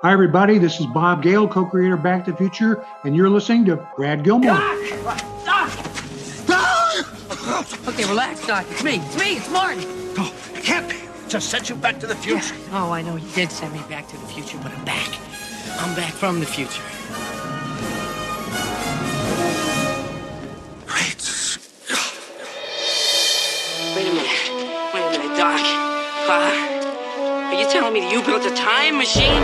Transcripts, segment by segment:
Hi, everybody. This is Bob Gale, co-creator of Back to the Future, and you're listening to Brad Gilmore. Doc! Okay, relax, Doc. It's me. It's Marty. No, it can't be. Just sent you back to the future. Yeah. Oh, I know you did send me back to the future, but I'm back. I'm back from the future. Great Scott. Wait a minute, Doc. Are you telling me that you built a time machine?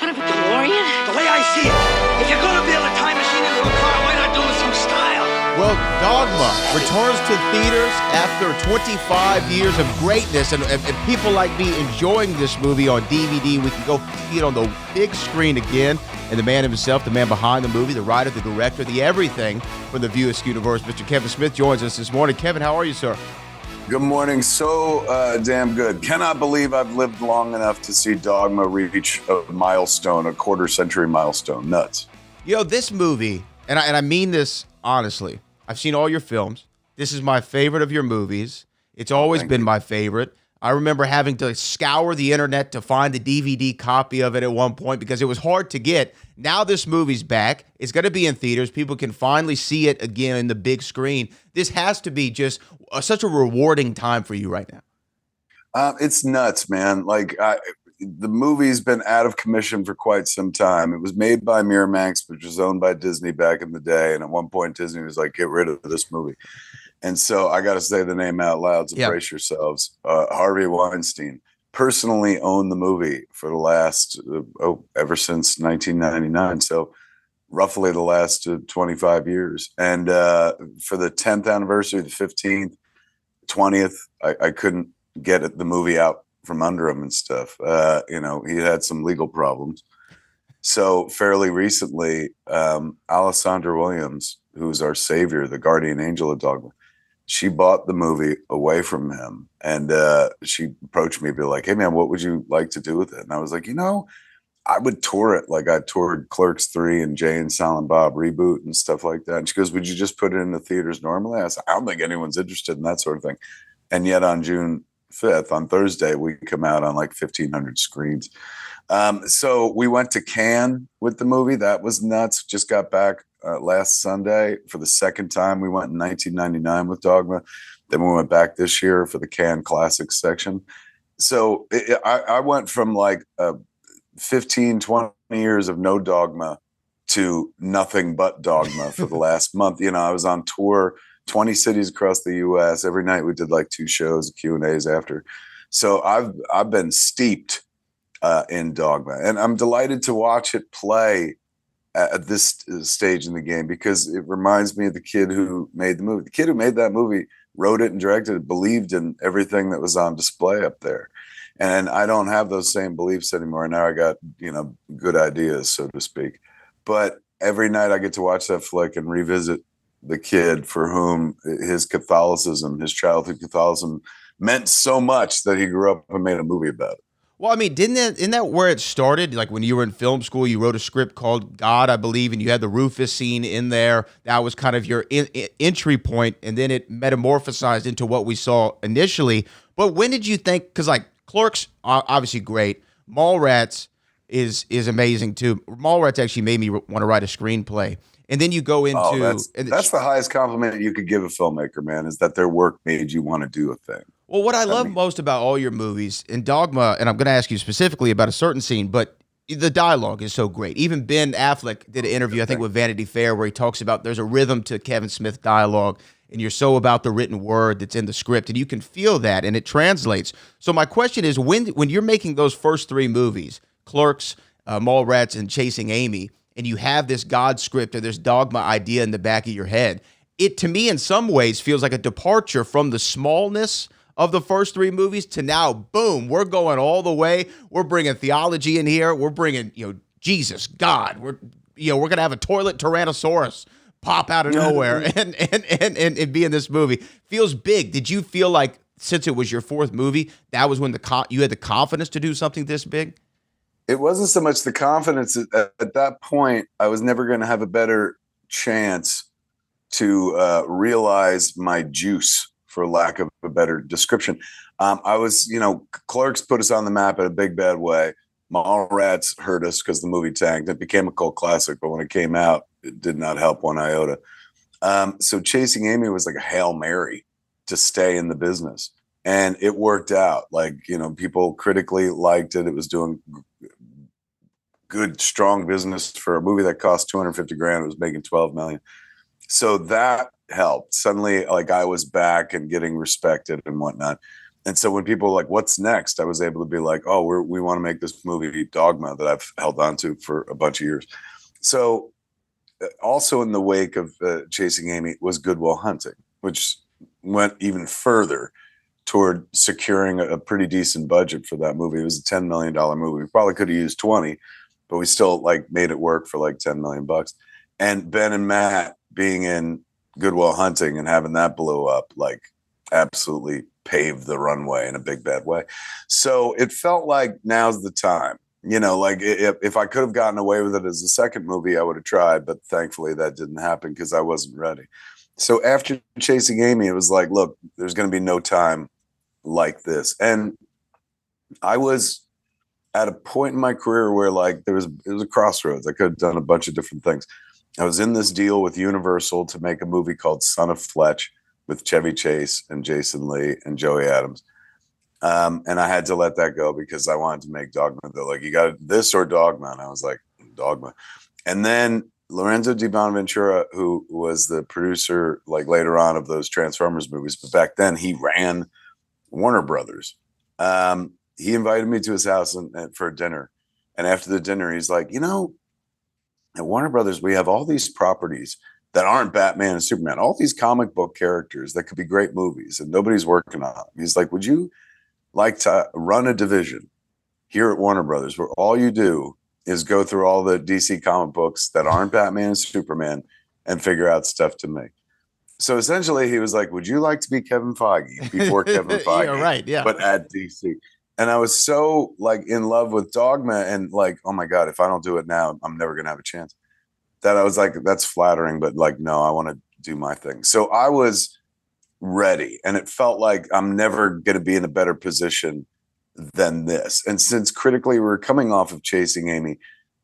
Out of a DeLorean? The way I see it, if you're gonna build a time machine into a car, why not do it with some style? Well, Dogma returns to theaters after 25 years of greatness, and people like me enjoying this movie on DVD. We can go see it on the big screen again. And the man himself, the man behind the movie, the writer, the director, the everything from the View Askew universe, Mr. Kevin Smith joins us this morning. Kevin, how are you, sir? Good morning. So damn good. Cannot believe I've lived long enough to see Dogma reach a milestone, a quarter-century milestone. Nuts. You know, this movie, and I mean this honestly, I've seen all your films. This is my favorite of your movies. It's always been my favorite. I remember having to scour the internet to find the DVD copy of it at one point because it was hard to get. Now this movie's back. It's going to be in theaters. People can finally see it again in the big screen. This has to be just such a rewarding time for you right now. It's nuts, man. Like the movie's been out of commission for quite some time. It was made by Miramax, which was owned by Disney back in the day. And at one point, Disney was like, get rid of this movie. And so I got to say the name out loud, so brace yourselves. Harvey Weinstein personally owned the movie for the last, ever since 1999. So roughly the last 25 years. And for the 10th anniversary, the 15th, 20th, I couldn't get the movie out from under him and stuff. He had some legal problems. So fairly recently, Alessandra Williams, who's our savior, the guardian angel of Dogma, she bought the movie away from him, and she approached me, be like, "Hey, man, what would you like to do with it?" And I was like, I would tour it like I toured Clerks 3 and Jay and Silent Bob Reboot and stuff like that. And she goes, "Would you just put it in the theaters normally?" I said, "I don't think anyone's interested in that sort of thing." And yet on June 5th, on Thursday, we come out on like 1,500 screens. So we went to Cannes with the movie. That was nuts. Just got back last Sunday for the second time. We went in 1999 with Dogma. Then we went back this year for the Cannes Classics section. So I went from like 15, 20 years of no Dogma to nothing but Dogma for the last month. I was on tour, 20 cities across the U.S. Every night we did like 2 shows, Q&As after. So I've been steeped in Dogma, and I'm delighted to watch it play at this stage in the game because it reminds me of the kid who made the movie. The kid who made that movie wrote it and directed it, believed in everything that was on display up there. And I don't have those same beliefs anymore. Now I got, good ideas, so to speak. But every night I get to watch that flick and revisit the kid for whom his Catholicism, his childhood Catholicism, meant so much that he grew up and made a movie about it. Well, I mean, isn't that where it started? Like when you were in film school, you wrote a script called God, I believe, and you had the Rufus scene in there. That was kind of your entry point, and then it metamorphosized into what we saw initially. But when did you think, because like Clerks, obviously great. Mallrats is amazing too. Mallrats actually made me want to write a screenplay. And then you go into... that's the highest compliment you could give a filmmaker, man, is that their work made you want to do a thing. Well, what I love most about all your movies, and Dogma, and I'm going to ask you specifically about a certain scene, but the dialogue is so great. Even Ben Affleck did an interview, I think, with Vanity Fair, where he talks about there's a rhythm to Kevin Smith dialogue, and you're so about the written word that's in the script, and you can feel that, and it translates. So my question is, when you're making those first 3 movies, Clerks, Mallrats, and Chasing Amy, and you have this God script or this Dogma idea in the back of your head, it, to me, in some ways, feels like a departure from the smallness of the first 3 movies to now, boom, we're going all the way. We're bringing theology in here. We're bringing, Jesus, God. We're going to have a toilet Tyrannosaurus pop out of nowhere and be in this movie. Feels big. Did you feel like, since it was your 4th movie, that was when you had the confidence to do something this big? It wasn't so much the confidence. At that point, I was never going to have a better chance to realize my juice, for lack of a better description. I was, Clerks put us on the map in a big bad way. Mallrats hurt us because the movie tanked. It became a cult classic, but when it came out, it did not help one iota. So Chasing Amy was like a Hail Mary to stay in the business. And it worked out. Like, people critically liked it. It was doing good, strong business for a movie that cost $250,000. It was making $12 million. So that helped. Suddenly, like, I was back and getting respected and whatnot. And so when people were like, what's next? I was able to be like, oh, we want to make this movie Dogma that I've held on to for a bunch of years. So also in the wake of Chasing Amy was Good Will Hunting, which went even further toward securing a pretty decent budget for that movie. It was a $10 million movie. We probably could have used 20, but we still like made it work for like $10 million. And Ben and Matt being in Good Will Hunting and having that blow up, like, absolutely paved the runway in a big bad way. So it felt like now's the time. Like if I could have gotten away with it as a second movie, I would have tried, but thankfully that didn't happen because I wasn't ready. So after Chasing Amy, it was like, look, there's going to be no time like this. And I was at a point in my career where like it was a crossroads. I could have done a bunch of different things. I was in this deal with Universal to make a movie called Son of Fletch with Chevy Chase and Jason Lee and Joey Adams. And I had to let that go because I wanted to make Dogma. They're like, you got this or Dogma? And I was like, Dogma. And then Lorenzo Di Bonaventura, who was the producer like later on of those Transformers movies, but back then he ran Warner Brothers. He invited me to his house for dinner. And after the dinner, he's like, at Warner Brothers, we have all these properties that aren't Batman and Superman, all these comic book characters that could be great movies and nobody's working on them. He's like, would you like to run a division here at Warner Brothers where all you do is go through all the DC comic books that aren't Batman and Superman and figure out stuff to make? So essentially he was like, would you like to be Kevin Feige before Kevin Feige, yeah, right, yeah, but at DC? And I was so like in love with Dogma and like, oh my God, if I don't do it now, I'm never going to have a chance. That I was like, that's flattering, but like, no, I want to do my thing. So I was ready and it felt like I'm never going to be in a better position than this. And since critically we're coming off of Chasing Amy,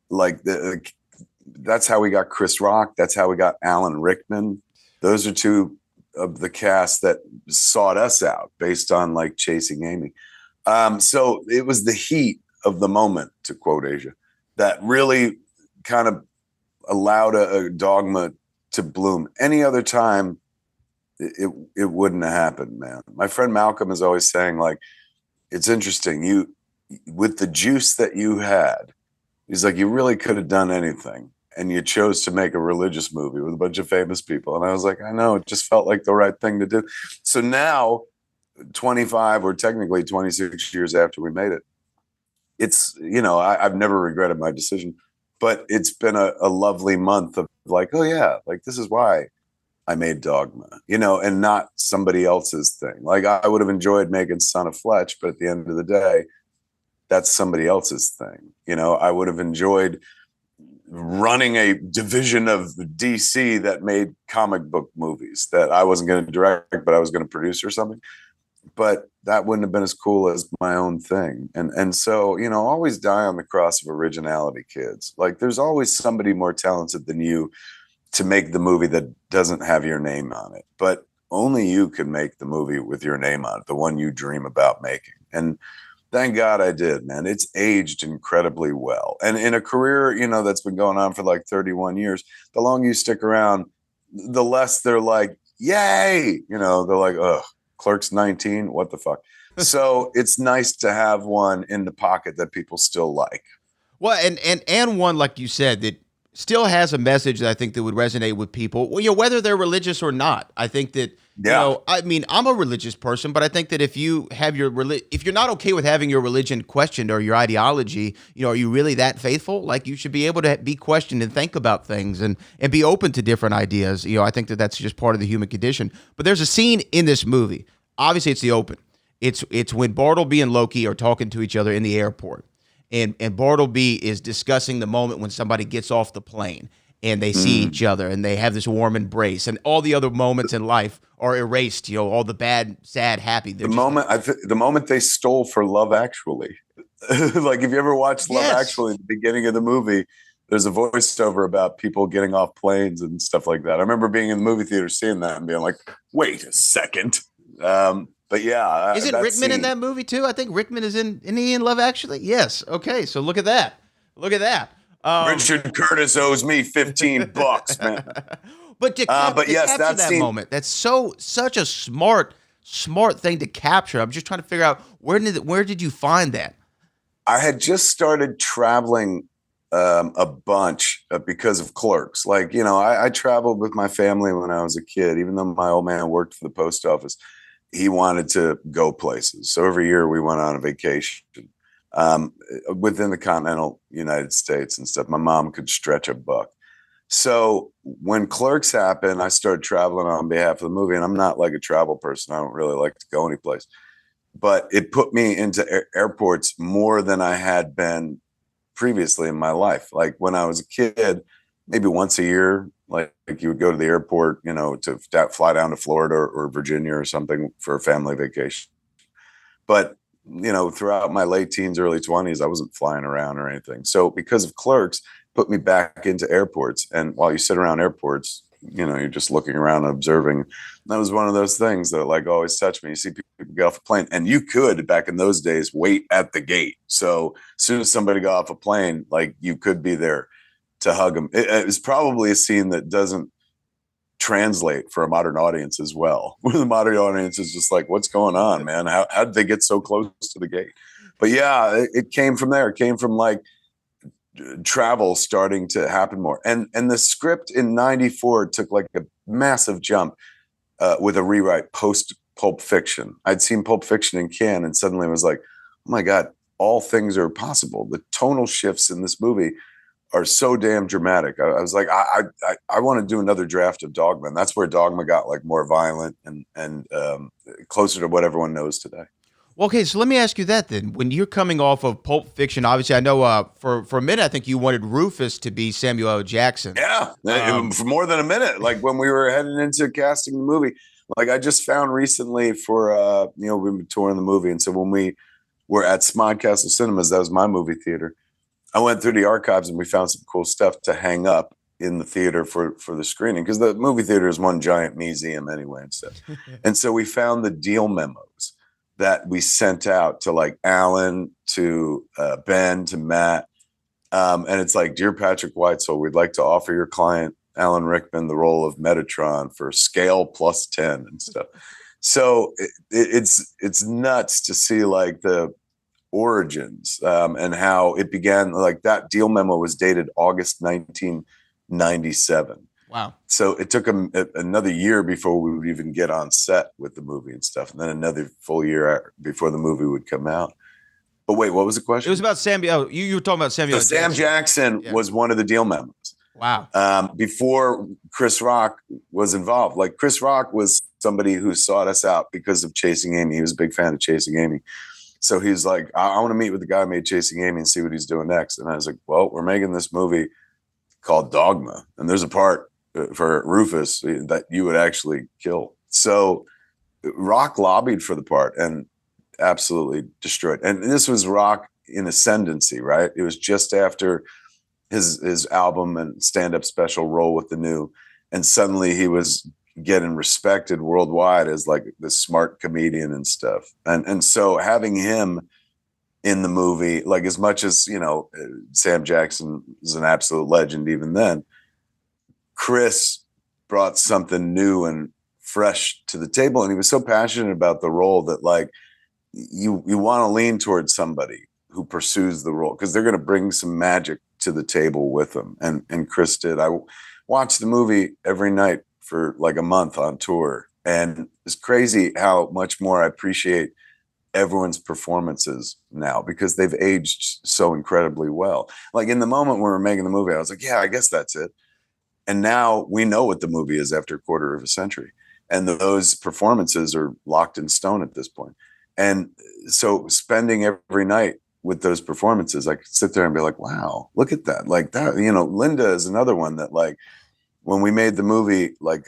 like that's how we got Chris Rock. That's how we got Alan Rickman. Those are two of the cast that sought us out based on like Chasing Amy. So it was the heat of the moment, to quote Asia, that really kind of allowed a Dogma to bloom. Any other time, it wouldn't have happened, man. My friend Malcolm is always saying, like, it's interesting. You, with the juice that you had, he's like, you really could have done anything. And you chose to make a religious movie with a bunch of famous people. And I was like, I know, it just felt like the right thing to do. So now, 25 or technically 26 years after we made it, it's, I've never regretted my decision. But it's been a lovely month of like, oh yeah, like this is why I made Dogma, and not somebody else's thing. Like I would have enjoyed making Son of Fletch, but at the end of the day, that's somebody else's thing. I would have enjoyed running a division of DC that made comic book movies that I wasn't going to direct, but I was going to produce or something. But that wouldn't have been as cool as my own thing. And so, always die on the cross of originality, kids. Like there's always somebody more talented than you to make the movie that doesn't have your name on it. But only you can make the movie with your name on it, the one you dream about making. And thank God I did, man. It's aged incredibly well. And in a career, that's been going on for like 31 years, the longer you stick around, the less they're like, yay, they're like, ugh. Clerks 19, what the fuck? So it's nice to have one in the pocket that people still like. Well, and one, like you said, that still has a message that I think that would resonate with people, whether they're religious or not. I think that, I mean, I'm a religious person, but I think that if you have if you're not okay with having your religion questioned or your ideology, are you really that faithful? Like you should be able to be questioned and think about things and be open to different ideas. I think that that's just part of the human condition. But there's a scene in this movie. Obviously, it's the open. It's when Bartleby and Loki are talking to each other in the airport. And Bartleby is discussing the moment when somebody gets off the plane and they see each other and they have this warm embrace, and all the other moments in life are erased. All the bad, sad, happy. The moment they stole for Love Actually. Like, if you ever watched Love Yes. Actually, the beginning of the movie, there's a voiceover about people getting off planes and stuff like that. I remember being in the movie theater seeing that and being like, wait a second. But yeah, Isn't that Rickman in scene- that movie too? I think Rickman is in he in Love Actually? Yes. Okay, so look at that. Look at that. Richard Curtis owes me $15, man. But to, But to yes, capture that that scene- moment, that's such a smart thing to capture. I'm just trying to figure out where did you find that? I had just started traveling a bunch because of Clerks. Like, I traveled with my family when I was a kid. Even though my old man worked for the post office, he wanted to go places. So every year we went on a vacation within the continental United States and stuff. My mom could stretch a buck. So when Clerks happened, I started traveling on behalf of the movie. And I'm not like a travel person. I don't really like to go anyplace. But it put me into airports more than I had been previously in my life. Like when I was a kid, maybe once a year, like you would go to the airport, to fly down to Florida or Virginia or something for a family vacation. But, throughout my late teens, early 20s, I wasn't flying around or anything. So because of Clerks, put me back into airports. And while you sit around airports, you're just looking around and observing. That was one of those things that like always touched me. You see people get off a plane, and you could back in those days wait at the gate. So as soon as somebody got off a plane, like you could be there to hug them. It was probably a scene that doesn't translate for a modern audience as well. Where the modern audience is just like, what's going on, man? How did they get so close to the gate? But yeah, it came from there. It came from like travel starting to happen more. And the script in 94 took like a massive jump with a rewrite post Pulp Fiction. I'd seen Pulp Fiction in Cannes and suddenly it was like, oh my God, all things are possible. The tonal shifts in this movie are so damn dramatic. I was like, I want to do another draft of Dogma. And that's where Dogma got like more violent and closer to what everyone knows today. Well, okay, so let me ask you that then. When you're coming off of Pulp Fiction, obviously, I know for a minute, I think you wanted Rufus to be Samuel L. Jackson. Yeah, for more than a minute. Like when we were heading into casting the movie, like I just found recently for, we've been touring the movie. And so when we were at Smod Castle Cinemas, that was my movie theater. I went through the archives and we found some cool stuff to hang up in the theater for the screening, because the movie theater is one giant museum anyway and stuff. And so we found the deal memos that we sent out to like Alan, to Ben, to Matt. And it's like, Dear Patrick Whitesell, we'd like to offer your client, Alan Rickman, the role of Metatron for scale plus 10 and stuff. So it's nuts to see like the origins and how it began. Like that deal memo was dated August 1997. Wow. So it took another year before we would even get on set with the movie and stuff. And then another full year before the movie would come out. But wait, what was the question? It was about Samuel. You were talking about Samuel L. Sam Jackson was one of the deal memos. Wow. Before Chris Rock was involved. Like Chris Rock was somebody who sought us out because of Chasing Amy. He was a big fan of Chasing Amy. So he's like, I want to meet with the guy who made Chasing Amy and see what he's doing next. And I was like, well, we're making this movie called Dogma. And there's a part for Rufus that you would actually kill. So Rock lobbied for the part and absolutely destroyed. And this was Rock in ascendancy, right? It was just after his album and stand-up special Roll with the New. And suddenly he was getting respected worldwide as like the smart comedian and stuff. And so having him in the movie, like as much as, Sam Jackson is an absolute legend even then, Chris brought something new and fresh to the table. And he was so passionate about the role that like you want to lean towards somebody who pursues the role because they're going to bring some magic to the table with them. And Chris did. I watched the movie every night for like a month on tour. And it's crazy how much more I appreciate everyone's performances now because they've aged so incredibly well. Like in the moment when we were making the movie, I was like, yeah, I guess that's it. And now we know what the movie is after a quarter of a century. And those performances are locked in stone at this point. And so spending every night with those performances, I could sit there and be like, wow, look at that. Like that, Linda is another one that like, when we made the movie, like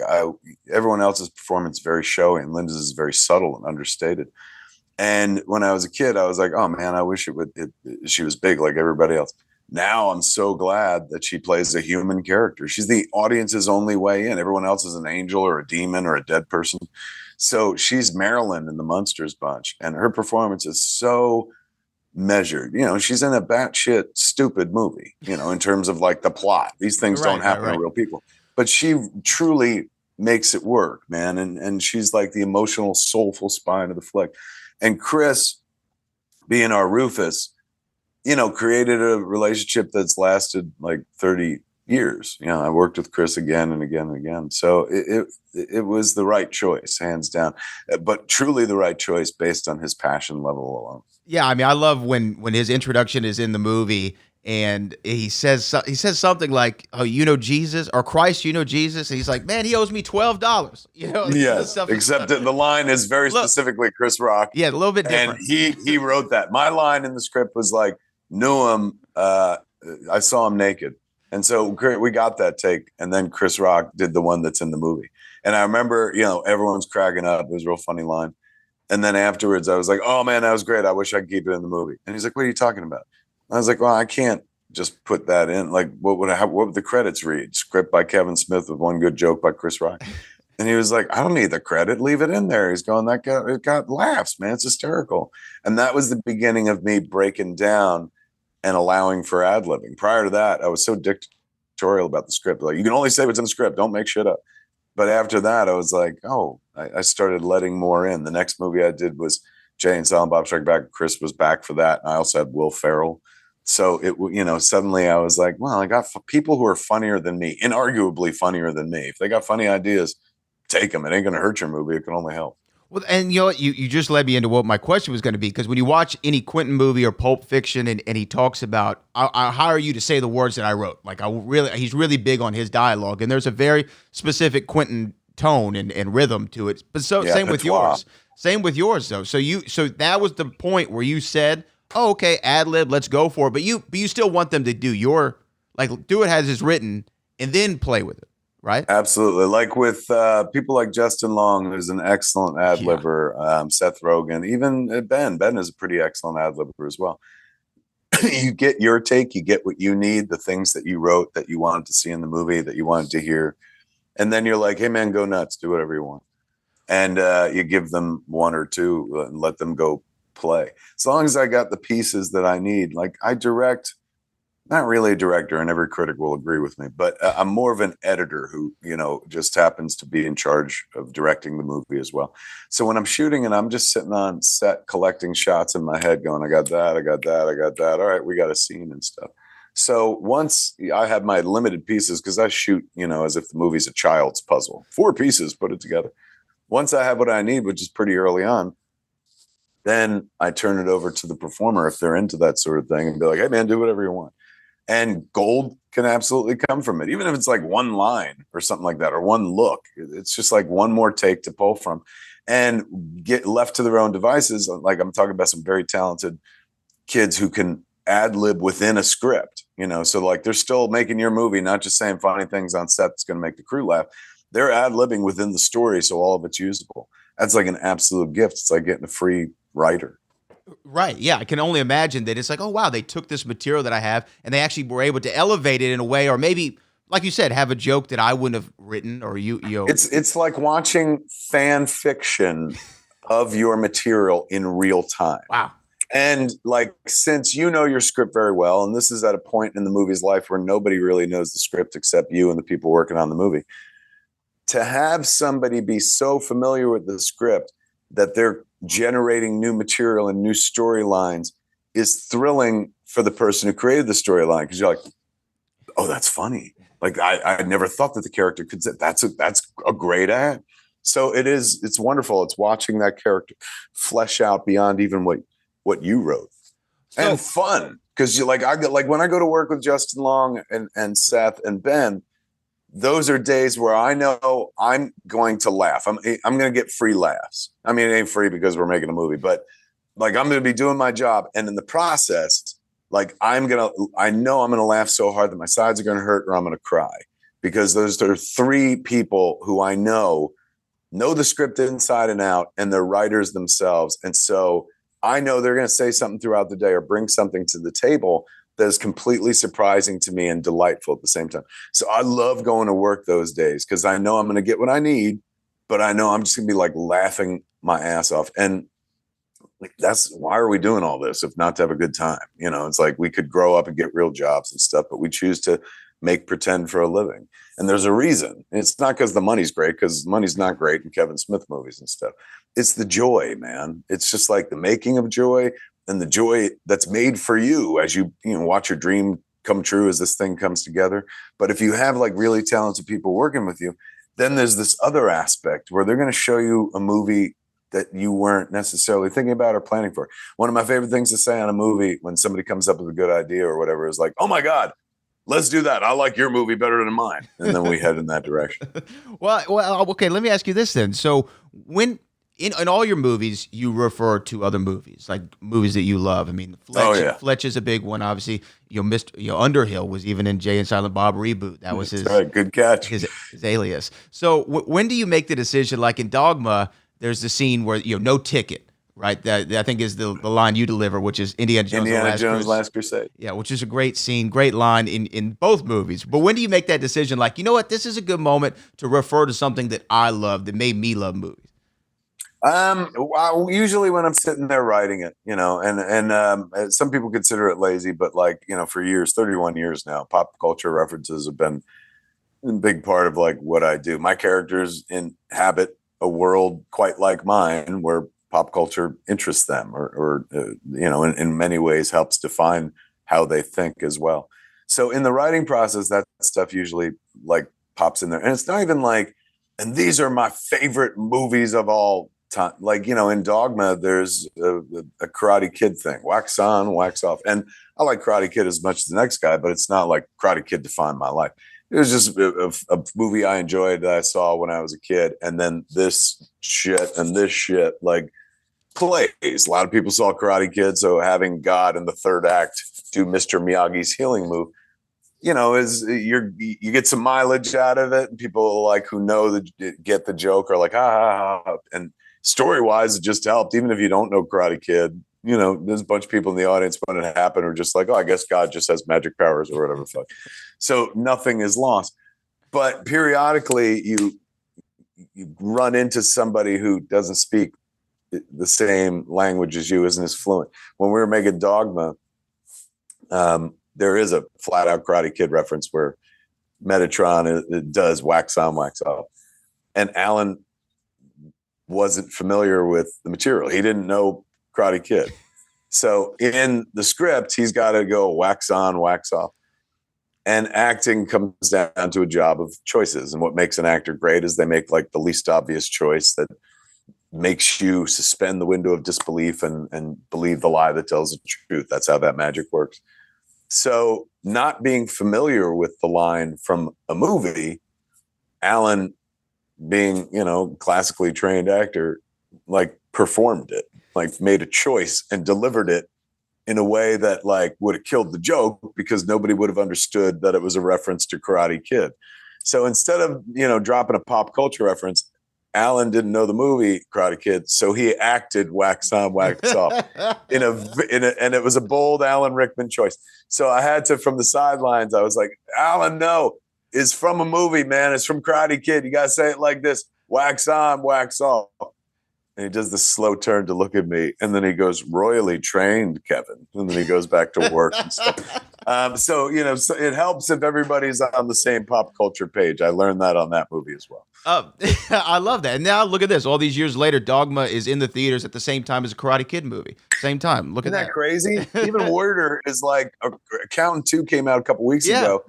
everyone else's performance is very showy and Linda's is very subtle and understated. And when I was a kid, I was like, oh man, I wish she was big like everybody else. Now I'm so glad that she plays a human character. She's the audience's only way in. Everyone else is an angel or a demon or a dead person. So she's Marilyn in the Munsters bunch, and her performance is so measured. She's in a batshit stupid movie, in terms of like the plot. These things don't happen to real people. But she truly makes it work, man. And she's like the emotional, soulful spine of the flick. And Chris, being our Rufus, created a relationship that's lasted like 30 years. I worked with Chris again and again and again. So it was the right choice, hands down, but truly the right choice based on his passion level alone. Yeah, I mean, I love when his introduction is in the movie and he says something like, "Oh, you know Jesus," or "Christ, you know Jesus," and he's like, "Man, he owes me $12." Yes, except that the line is very specifically Chris Rock. Yeah, a little bit different. And he wrote that. My line in the script was like, "Knew him. I saw him naked," and so we got that take. And then Chris Rock did the one that's in the movie. And I remember, everyone's cracking up. It was a real funny line. And then afterwards, I was like, "Oh man, that was great. I wish I could keep it in the movie." And he's like, "What are you talking about?" I was like, "Well, I can't just put that in. Like, what would the credits read? Script by Kevin Smith with one good joke by Chris Rock." And he was like, "I don't need the credit. Leave it in there." He's going, it got laughs, man. It's hysterical. And that was the beginning of me breaking down and allowing for ad-libbing. Prior to that, I was so dictatorial about the script. Like, you can only say what's in the script. Don't make shit up. But after that, I was like, I started letting more in. The next movie I did was Jay and Silent Bob Strike Back. Chris was back for that. I also had Will Ferrell. So suddenly I was like, well, I got people who are funnier than me, inarguably funnier than me. If they got funny ideas, take them. It ain't going to hurt your movie. It can only help. Well, and you know what? You just led me into what my question was going to be, because when you watch any Quentin movie or Pulp Fiction and he talks about, I hire you to say the words that I wrote. Like, he's really big on his dialogue, and there's a very specific Quentin tone and rhythm to it. But same with yours. Same with yours though. So that was the point where you said, "Oh, okay, ad lib, let's go for it." But you still want them to do do it as it's written and then play with it. Right? Absolutely. Like with people like Justin Long, who's an excellent ad-libber, Seth Rogen, even Ben. Ben is a pretty excellent ad-libber as well. You get your take, you get what you need, the things that you wrote that you wanted to see in the movie, that you wanted to hear. And then you're like, "Hey, man, go nuts. Do whatever you want." And you give them one or two and let them go play. As long as I got the pieces that I need. Like, I direct. Not really a director, and every critic will agree with me, but I'm more of an editor who, just happens to be in charge of directing the movie as well. So when I'm shooting and I'm just sitting on set collecting shots in my head going, I got that, I got that, I got that. All right, we got a scene and stuff. So once I have my limited pieces, because I shoot, as if the movie's a child's puzzle, 4 pieces, put it together. Once I have what I need, which is pretty early on, then I turn it over to the performer if they're into that sort of thing and be like, "Hey man, do whatever you want." And gold can absolutely come from it, even if it's like one line or something like that, or one look. It's just like one more take to pull from, and get left to their own devices. Like, I'm talking about some very talented kids who can ad lib within a script, so like they're still making your movie, not just saying funny things on set that's going to make the crew laugh. They're ad libbing within the story, so all of it's usable. That's like an absolute gift. It's like getting a free writer. Right. Yeah. I can only imagine that it's like, oh, wow, they took this material that I have and they actually were able to elevate it in a way, or maybe, like you said, have a joke that I wouldn't have written, or you know. It's like watching fan fiction of your material in real time. Wow. And like, since you know your script very well, and this is at a point in the movie's life where nobody really knows the script except you and the people working on the movie, to have somebody be so familiar with the script that they're generating new material and new storylines is thrilling for the person who created the storyline, because you're like, "Oh, that's funny. Like, I never thought that the character could say that's a great ad." So it's wonderful. It's watching that character flesh out beyond even what you wrote, and fun, because you like when I go to work with Justin Long and Seth and Ben. Those are days where I know I'm going to laugh. I'm going to get free laughs. I mean, it ain't free because we're making a movie, but like, I'm going to be doing my job. And in the process, like, I know I'm going to laugh so hard that my sides are going to hurt or I'm going to cry, because those are 3 people who I know the script inside and out, and they're writers themselves. And so I know they're going to say something throughout the day or bring something to the table that is completely surprising to me and delightful at the same time. So I love going to work those days because I know I'm going to get what I need, but I know I'm just going to be like laughing my ass off. And like, that's why are we doing all this if not to have a good time? You know, it's like we could grow up and get real jobs and stuff, but we choose to make pretend for a living. And there's a reason. And it's not because the money's great, because money's not great in Kevin Smith movies and stuff. It's the joy, man. It's just like the making of joy and the joy that's made for you as you watch your dream come true as this thing comes together. But if you have like really talented people working with you, then there's this other aspect where they're going to show you a movie that you weren't necessarily thinking about or planning for. One of my favorite things to say on a movie when somebody comes up with a good idea or whatever is like, oh my God, let's do that. I like your movie better than mine. And then we head in that direction. Well, okay, let me ask you this then. So when in all your movies, you refer to other movies, like movies that you love. I mean, Fletch is a big one, obviously. Underhill was even in Jay and Silent Bob reboot. That was his good catch. His alias. So when do you make the decision? Like in Dogma, there's the scene where no ticket, right? That I think is the line you deliver, which is Indiana Jones' Last Crusade. Yeah, which is a great scene, great line in both movies. But when do you make that decision? Like, you know what? This is a good moment to refer to something that I love that made me love movies. Usually when I'm sitting there writing it, and some people consider it lazy, but like, for years, 31 years now, pop culture references have been a big part of like what I do. My characters inhabit a world quite like mine where pop culture interests them or in many ways helps define how they think as well. So in the writing process, that stuff usually like pops in there. And it's not even like, and these are my favorite movies of all time. Like, in Dogma, there's a Karate Kid thing, wax on, wax off. And I like Karate Kid as much as the next guy, but it's not like Karate Kid defined my life. It was just a movie I enjoyed that I saw when I was a kid. And then this shit like plays. A lot of people saw Karate Kid. So having God in the third act do Mr. Miyagi's healing move, is you get some mileage out of it. And people like who know get the joke are like, ha. And story-wise, it just helped. Even if you don't know Karate Kid, there's a bunch of people in the audience when it happened are just like, oh, I guess God just has magic powers or whatever the fuck. So nothing is lost. But periodically, you run into somebody who doesn't speak the same language as you, isn't as fluent. When we were making Dogma, there is a flat-out Karate Kid reference where Metatron it does wax on, wax off. And Alan wasn't familiar with the material. He didn't know Karate Kid. So in the script, he's got to go wax on, wax off. And acting comes down to a job of choices. And what makes an actor great is they make like the least obvious choice that makes you suspend the window of disbelief and believe the lie that tells the truth. That's how that magic works. So not being familiar with the line from a movie, Alan being, classically trained actor, like performed it, like made a choice and delivered it in a way that like would have killed the joke because nobody would have understood that it was a reference to Karate Kid. So instead of, dropping a pop culture reference, Alan didn't know the movie Karate Kid, so he acted wax on, wax off and it was a bold Alan Rickman choice. So I had to, from the sidelines, I was like, Alan, no, it's from a movie, man. It's from Karate Kid. You got to say it like this, wax on, wax off. And he does this slow turn to look at me. And then he goes, royally trained, Kevin. And then he goes back to work and stuff. So it helps if everybody's on the same pop culture page. I learned that on that movie as well. I love that. And now look at this. All these years later, Dogma is in the theaters at the same time as a Karate Kid movie. Same time. Look at that. Isn't that crazy? Even weirder is like Accountant 2 came out a couple weeks ago.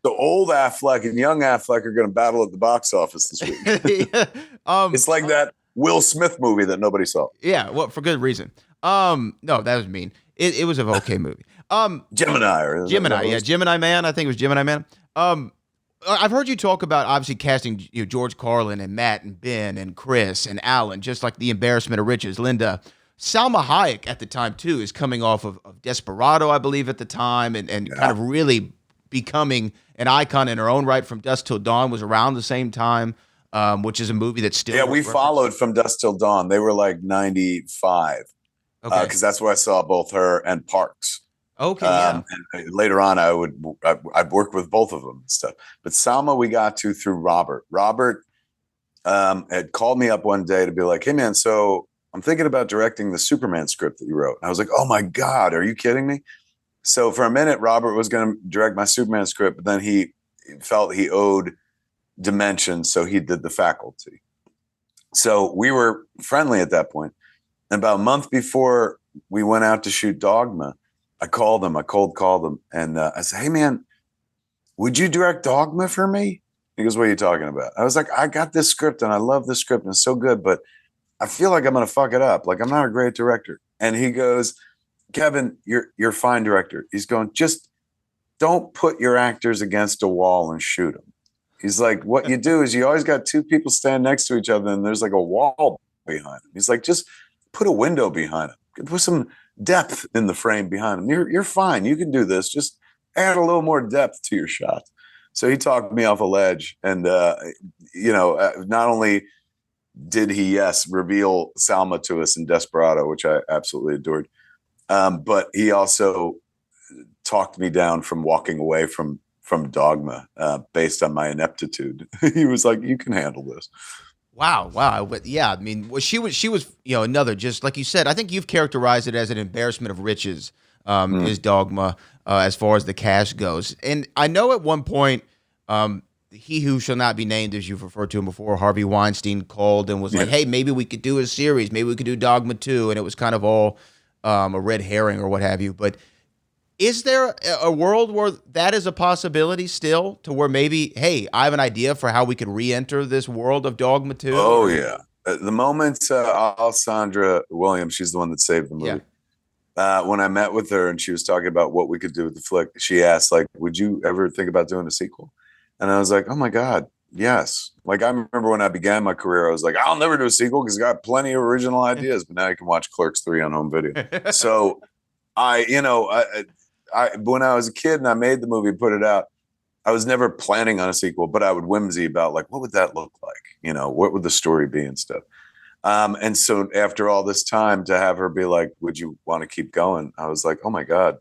The old Affleck and young Affleck are going to battle at the box office this week. It's like that Will Smith movie that nobody saw. Yeah, well, for good reason. No, that was mean. It was an okay movie. Gemini Man. I think it was Gemini Man. I've heard you talk about obviously casting George Carlin and Matt and Ben and Chris and Alan, just like the embarrassment of riches. Linda, Salma Hayek at the time too is coming off of Desperado, I believe, at the time, and kind of really becoming an icon in her own right. From Dusk Till Dawn was around the same time, which is a movie that's still. Yeah, we followed From Dusk Till Dawn. They were like 95. Okay. because that's where I saw both her and Parks. Okay. Yeah. And later on, I'd work with both of them and stuff. But Salma, we got to through Robert. Robert had called me up one day to be like, "Hey man, so I'm thinking about directing the Superman script that you wrote." And I was like, "Oh my God, are you kidding me?" So for a minute, Robert was going to direct my Superman script, but then he felt he owed Dimension, so he did The Faculty. So we were friendly at that point. And about a month before we went out to shoot Dogma, I called him. I cold called him, and I said, "Hey man, would you direct Dogma for me?" He goes, "What are you talking about?" I was like, "I got this script and I love this script and it's so good, but I feel like I'm going to fuck it up. Like I'm not a great director." And he goes, "Kevin, you're a fine director." He's going, "Just don't put your actors against a wall and shoot them." He's like, "What you do is you always got two people stand next to each other and there's like a wall behind them." He's like, "Just put a window behind them. Put some depth in the frame behind them. You're fine. You can do this. Just add a little more depth to your shot." So he talked me off a ledge, and not only did he reveal Salma to us in Desperado, which I absolutely adored, but he also talked me down from walking away from Dogma based on my ineptitude. He was like, "You can handle this." Wow. But yeah, I mean, she was, another, just like you said, I think you've characterized it as an embarrassment of riches, is Dogma, as far as the cast goes. And I know at one point, he who shall not be named, as you've referred to him before, Harvey Weinstein, called and was like, "Hey, maybe we could do a series. Maybe we could do Dogma 2. And it was kind of all a red herring or what have you. But is there a world where that is a possibility still, to where maybe, hey, I have an idea for how we could re-enter this world of Dogma 2? Oh, yeah. The moment Alessandra Williams, she's the one that saved the movie. Yeah. When I met with her and she was talking about what we could do with the flick, she asked, like, "Would you ever think about doing a sequel?" And I was like, "Oh my God, yes." Like, I remember when I began my career, I was like, "I'll never do a sequel because I got plenty of original ideas." But now you can watch Clerks 3 on home video. So I when I was a kid and I made the movie, put it out, I was never planning on a sequel, but I would whimsy about, like, what would that look like? What would the story be and stuff? And so after all this time, to have her be like, "Would you want to keep going?" I was like, "Oh my God,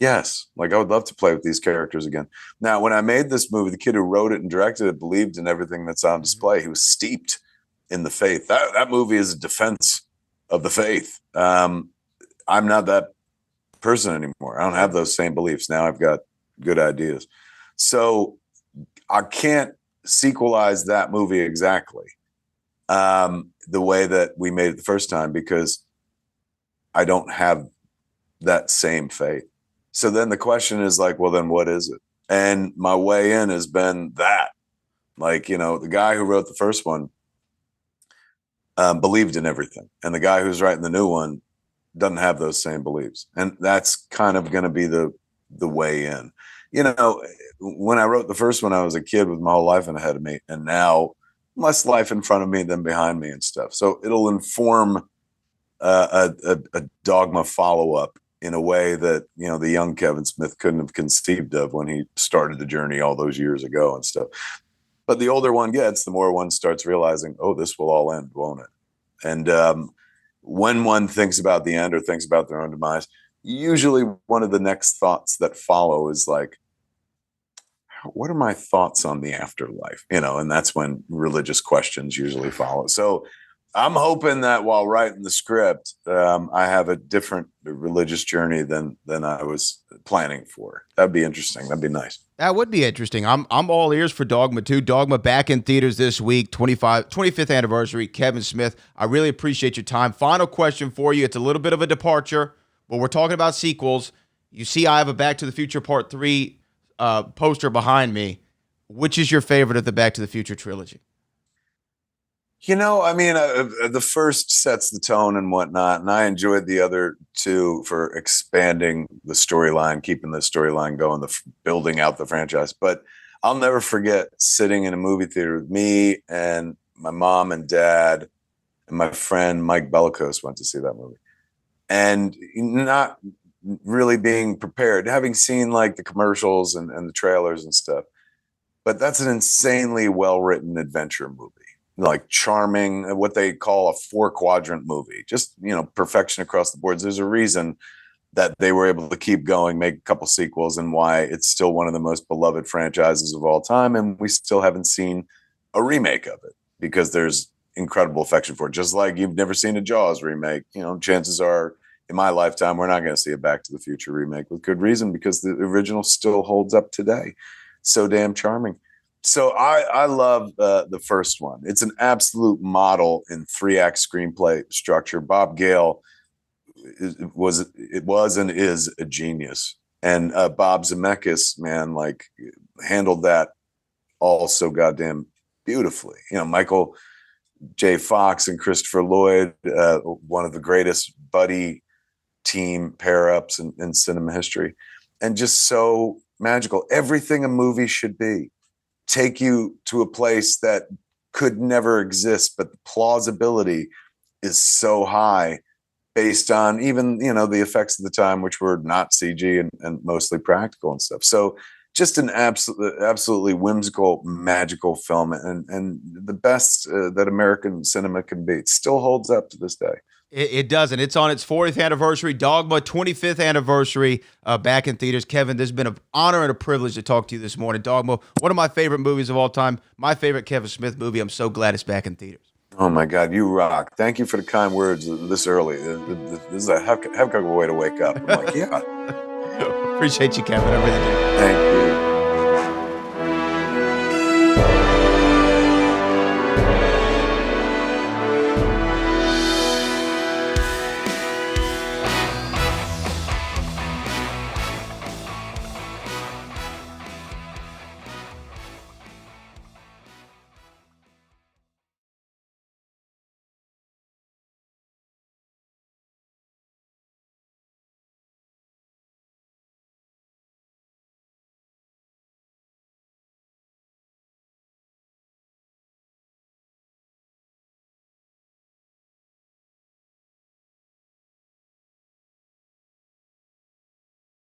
yes." Like, I would love to play with these characters again. Now, when I made this movie, the kid who wrote it and directed it believed in everything that's on display. He was steeped in the faith. That movie is a defense of the faith. I'm not that person anymore. I don't have those same beliefs. Now I've got good ideas. So I can't sequelize that movie exactly the way that we made it the first time, because I don't have that same faith. So then the question is like, well, then what is it? And my way in has been that, like, the guy who wrote the first one believed in everything. And the guy who's writing the new one doesn't have those same beliefs. And that's kind of going to be the way in. When I wrote the first one, I was a kid with my whole life ahead of me. And now less life in front of me than behind me and stuff. So it'll inform a Dogma follow-up in a way that, the young Kevin Smith couldn't have conceived of when he started the journey all those years ago and stuff. But the older one gets, the more one starts realizing, oh, this will all end, won't it? And when one thinks about the end or thinks about their own demise, usually one of the next thoughts that follow is like, what are my thoughts on the afterlife? And that's when religious questions usually follow. So I'm hoping that while writing the script, I have a different religious journey than I was planning for. That'd be interesting. That'd be nice. That would be interesting. I'm all ears for Dogma 2. Dogma back in theaters this week, 25th anniversary. Kevin Smith, I really appreciate your time. Final question for you. It's a little bit of a departure, but we're talking about sequels. You see I have a Back to the Future Part 3 poster behind me. Which is your favorite of the Back to the Future trilogy? The first sets the tone and whatnot, and I enjoyed the other two for expanding the storyline, keeping the storyline going, building out the franchise. But I'll never forget sitting in a movie theater with me and my mom and dad and my friend Mike Bellicose went to see that movie. And not really being prepared, having seen like the commercials and the trailers and stuff. But that's an insanely well-written adventure movie. like charming, what they call a 4-quadrant movie, just, perfection across the boards. There's a reason that they were able to keep going, make a couple sequels, and why it's still one of the most beloved franchises of all time. And we still haven't seen a remake of it because there's incredible affection for it. Just like you've never seen a Jaws remake, chances are in my lifetime, we're not going to see a Back to the Future remake, with good reason, because the original still holds up today. So damn charming. So I love the first one. It's an absolute model in 3-act screenplay structure. Bob Gale was and is a genius, and Bob Zemeckis, man, like, handled that all so goddamn beautifully. Michael J. Fox and Christopher Lloyd, one of the greatest buddy team pair-ups in cinema history, and just so magical. Everything a movie should be. Take you to a place that could never exist, but the plausibility is so high based on even, the effects of the time, which were not CG and mostly practical and stuff. So just an absolutely whimsical, magical film, and the best that American cinema can be. It still holds up to this day. It does, and it's on its 40th anniversary. Dogma, 25th anniversary, back in theaters. Kevin, this has been an honor and a privilege to talk to you this morning. Dogma, one of my favorite movies of all time, my favorite Kevin Smith movie. I'm so glad it's back in theaters. Oh, my God, you rock. Thank you for the kind words this early. This is a heck of a way to wake up. I'm like, yeah. Appreciate you, Kevin. I really do. Thank you.